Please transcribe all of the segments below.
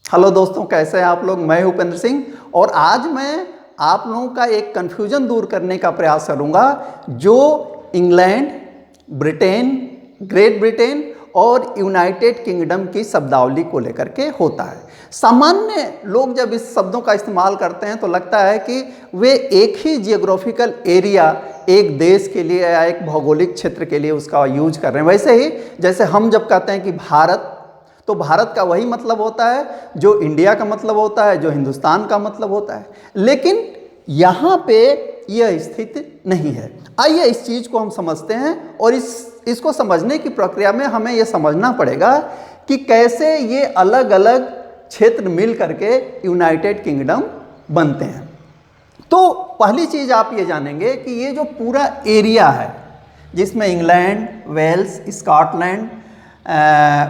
Hello दोस्तों, कैसे हैं आप लोग। मैं उपेंद्र सिंह और आज मैं आप लोगों का एक कन्फ्यूजन दूर करने का प्रयास करूंगा जो इंग्लैंड, ब्रिटेन, ग्रेट ब्रिटेन और यूनाइटेड किंगडम की शब्दावली को लेकर के होता है। सामान्य लोग जब इस शब्दों का इस्तेमाल करते हैं तो लगता है कि वे एक ही जियोग्राफिकल एरिया, एक देश के लिए या एक भौगोलिक क्षेत्र के लिए उसका यूज कर रहे हैं। वैसे ही जैसे हम जब कहते हैं कि भारत, तो भारत का वही मतलब होता है जो इंडिया का मतलब होता है, जो हिंदुस्तान का मतलब होता है। लेकिन यहाँ पे यह स्थिति नहीं है। आइए इस चीज़ को हम समझते हैं और इसको समझने की प्रक्रिया में हमें यह समझना पड़ेगा कि कैसे ये अलग अलग क्षेत्र मिल करके यूनाइटेड किंगडम बनते हैं। तो पहली चीज़ आप ये जानेंगे कि ये जो पूरा एरिया है जिसमें इंग्लैंड, वेल्स, स्कॉटलैंड,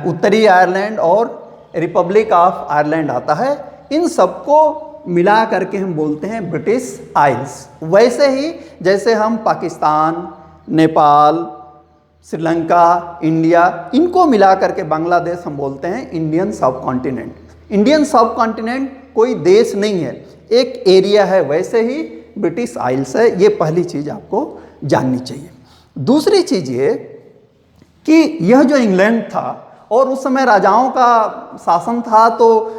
उत्तरी आयरलैंड और रिपब्लिक ऑफ आयरलैंड आता है, इन सबको मिला करके हम बोलते हैं ब्रिटिश आइल्स। वैसे ही जैसे हम पाकिस्तान, नेपाल, श्रीलंका, इंडिया, इनको मिला करके बांग्लादेश हम बोलते हैं इंडियन सब कॉन्टिनेंट। इंडियन सब कॉन्टिनेंट कोई देश नहीं है, एक एरिया है। वैसे ही ब्रिटिश आइल्स है। ये पहली चीज़ आपको जाननी चाहिए। दूसरी चीज़ ये कि यह जो इंग्लैंड था और उस समय राजाओं का शासन था, तो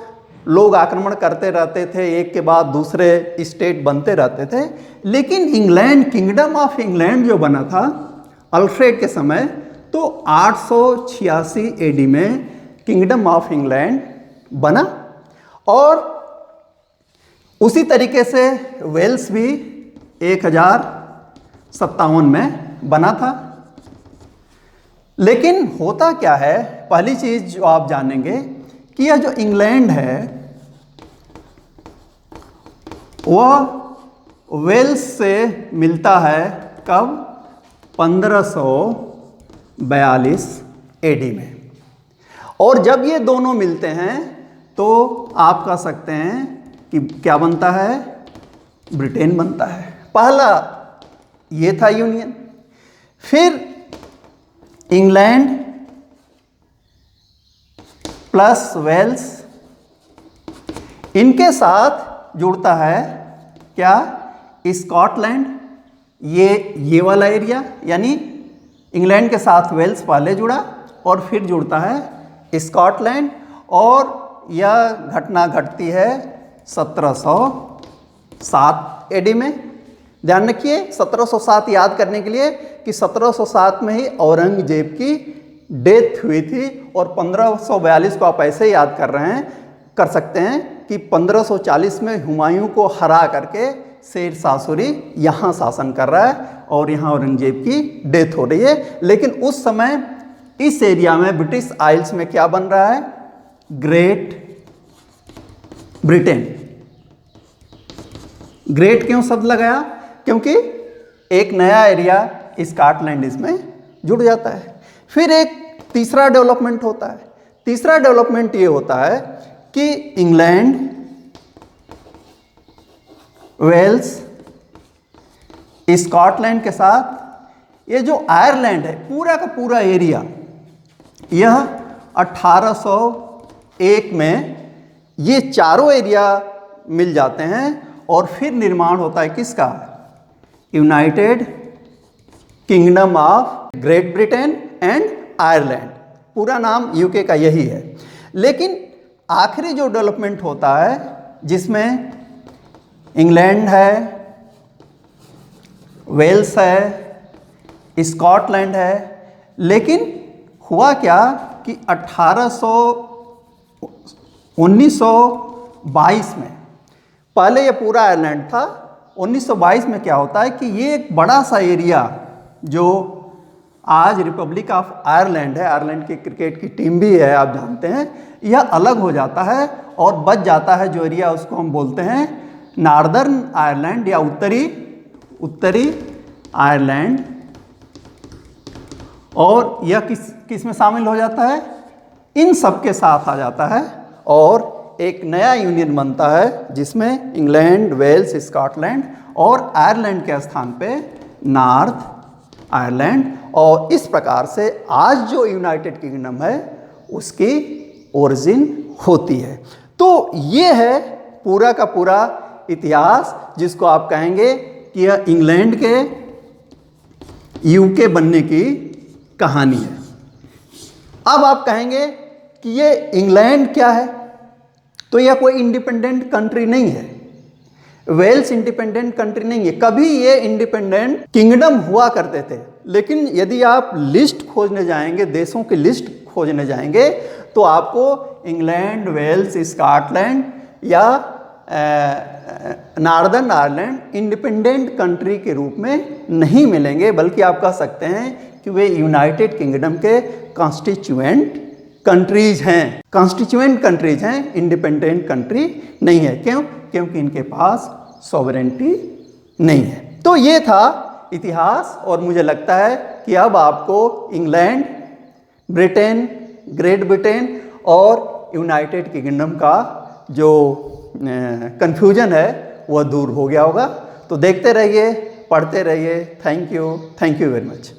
लोग आक्रमण करते रहते थे, एक के बाद दूसरे स्टेट बनते रहते थे। लेकिन इंग्लैंड, किंगडम ऑफ इंग्लैंड जो बना था अल्फ्रेड के समय, तो 886 एडी में किंगडम ऑफ इंग्लैंड बना। और उसी तरीके से वेल्स भी 1057 में बना था। लेकिन होता क्या है, पहली चीज़ जो आप जानेंगे कि यह जो इंग्लैंड है वह वेल्स से मिलता है कब? 1542 एडी में। और जब ये दोनों मिलते हैं तो आप कह सकते हैं कि क्या बनता है? ब्रिटेन बनता है। पहला ये था यूनियन। फिर इंग्लैंड प्लस वेल्स, इनके साथ जुड़ता है क्या? स्कॉटलैंड। ये वाला एरिया, यानी इंग्लैंड के साथ वेल्स पहले जुड़ा और फिर जुड़ता है स्कॉटलैंड। और यह घटना घटती है 1707 एडी में। ध्यान रखिए 1707 याद करने के लिए कि 1707 में ही औरंगजेब की डेथ हुई थी। और 1542 को आप ऐसे याद कर सकते हैं कि 1540 में हुमायूं को हरा करके शेर शाह सूरी यहाँ शासन कर रहा है और यहाँ औरंगजेब की डेथ हो रही है। लेकिन उस समय इस एरिया में ब्रिटिश आइल्स में क्या बन रहा है? Great Britain. ग्रेट क्यों शब्द लगाया? क्योंकि एक नया एरिया स्कॉटलैंड इसमें जुड़ जाता है। फिर एक तीसरा डेवलपमेंट होता है। तीसरा डेवलपमेंट ये होता है कि इंग्लैंड, वेल्स, स्कॉटलैंड के साथ ये जो आयरलैंड है, पूरा का पूरा एरिया, यह 1801 में ये चारों एरिया मिल जाते हैं और फिर निर्माण होता है किसका? United kingdom of great Britain and Ireland. पूरा नाम यूके का यही है। लेकिन आखिरी जो डेवलपमेंट होता है जिसमें इंग्लैंड है, वेल्स है, स्कॉटलैंड है। लेकिन हुआ क्या कि 1922 में, पहले ये पूरा आयरलैंड था। 1922 में क्या होता है कि ये एक बड़ा सा एरिया जो आज रिपब्लिक ऑफ आयरलैंड है, आयरलैंड की क्रिकेट की टीम भी है, आप जानते हैं, यह अलग हो जाता है और बच जाता है जो एरिया, उसको हम बोलते हैं नॉर्दर्न आयरलैंड या उत्तरी आयरलैंड। और यह किस में शामिल हो जाता है? इन सब के साथ आ जाता है और एक नया यूनियन बनता है जिसमें इंग्लैंड, वेल्स, स्कॉटलैंड और आयरलैंड के स्थान पे नॉर्थ आयरलैंड। और इस प्रकार से आज जो यूनाइटेड किंगडम है उसकी ओरिजिन होती है। तो ये है पूरा का पूरा इतिहास, जिसको आप कहेंगे कि यह इंग्लैंड के यूके बनने की कहानी है। अब आप कहेंगे कि ये इंग्लैंड क्या है, तो यह कोई इंडिपेंडेंट कंट्री नहीं है। वेल्स इंडिपेंडेंट कंट्री नहीं है, कभी ये इंडिपेंडेंट किंगडम हुआ करते थे। लेकिन यदि आप लिस्ट खोजने जाएंगे, देशों की लिस्ट खोजने जाएंगे, तो आपको इंग्लैंड, वेल्स, स्कॉटलैंड या नॉर्दर्न आयरलैंड इंडिपेंडेंट कंट्री के रूप में नहीं मिलेंगे, बल्कि आप कह सकते हैं कि वे यूनाइटेड किंगडम के कॉन्स्टिट्यूएंट कंट्रीज हैं। कॉन्स्टिट्यूएंट कंट्रीज हैं, इंडिपेंडेंट कंट्री नहीं है। क्यों? क्योंकि इनके पास सॉवरेंटी नहीं है। तो ये था इतिहास, और मुझे लगता है कि अब आपको इंग्लैंड, ब्रिटेन, ग्रेट ब्रिटेन और यूनाइटेड किंगडम का जो कन्फ्यूजन है वह दूर हो गया होगा। तो देखते रहिए, पढ़ते रहिए। Thank you very much.